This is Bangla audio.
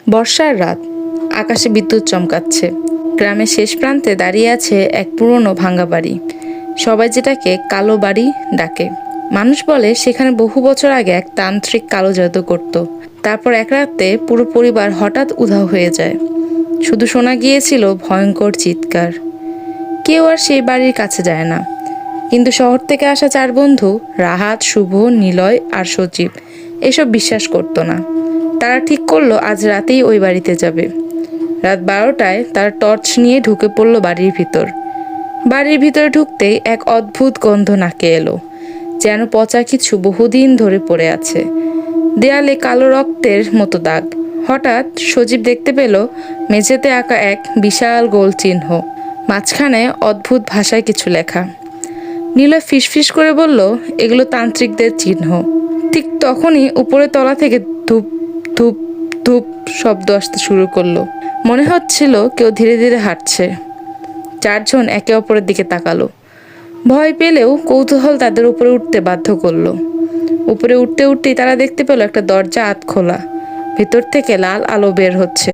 বর্ষার রাত, আকাশে বিদ্যুৎ চমকাচ্ছে। গ্রামের শেষ প্রান্তে দাঁড়িয়ে আছে এক পুরনো ভাঙা বাড়ি। সবাই যেটাকে কালো বাড়ি ডাকে। মানুষ বলে সেখানে বহু বছর আগে এক তান্ত্রিক কালো জাদু করত। তারপর এক রাতে পুরো পরিবার হঠাৎ উধাও হয়ে যায়। শুধু শোনা গিয়েছিল ভয়ঙ্কর চিৎকার। কেউ আর সেই বাড়ির কাছে যায় না। কিন্তু শহর থেকে আসা 4 বন্ধু, রাহাত, শুভ, নিলয় আর সজীব, এসব বিশ্বাস করতো না। তারা ঠিক করলো আজ রাতেই ওই বাড়িতে যাবে। রাত 12টায় তারা টর্চ নিয়ে ঢুকে পড়লো বাড়ির ভিতর। বাড়ির ভিতরে ঢুকতেই এক অদ্ভুত গন্ধ নাকে এলো, যেন পচা কিছু বহুদিন ধরে পড়ে আছে। দেয়ালে কালো রক্তের মতো দাগ। হঠাৎ সজীব দেখতে পেল মেঝেতে আঁকা এক বিশাল গোল চিহ্ন, মাঝখানে অদ্ভুত ভাষায় কিছু লেখা। নীলয় ফিসফিস করে বলল, এগুলো তান্ত্রিকদের চিহ্ন। ঠিক তখনই উপরে তলা থেকে ধূপ ধূপ ধূপ শব্দ আসতে শুরু করলো। মনে হচ্ছিল কেউ ধীরে ধীরে হাঁটছে। 4 জন একে অপরের দিকে তাকালো। ভয় পেলেও কৌতূহল তাদের উপরে উঠতে বাধ্য করলো। উপরে উঠতে উঠতেই তারা দেখতে পেল একটা দরজা আধ খোলা। ভেতর থেকে লাল আলো বের হচ্ছে।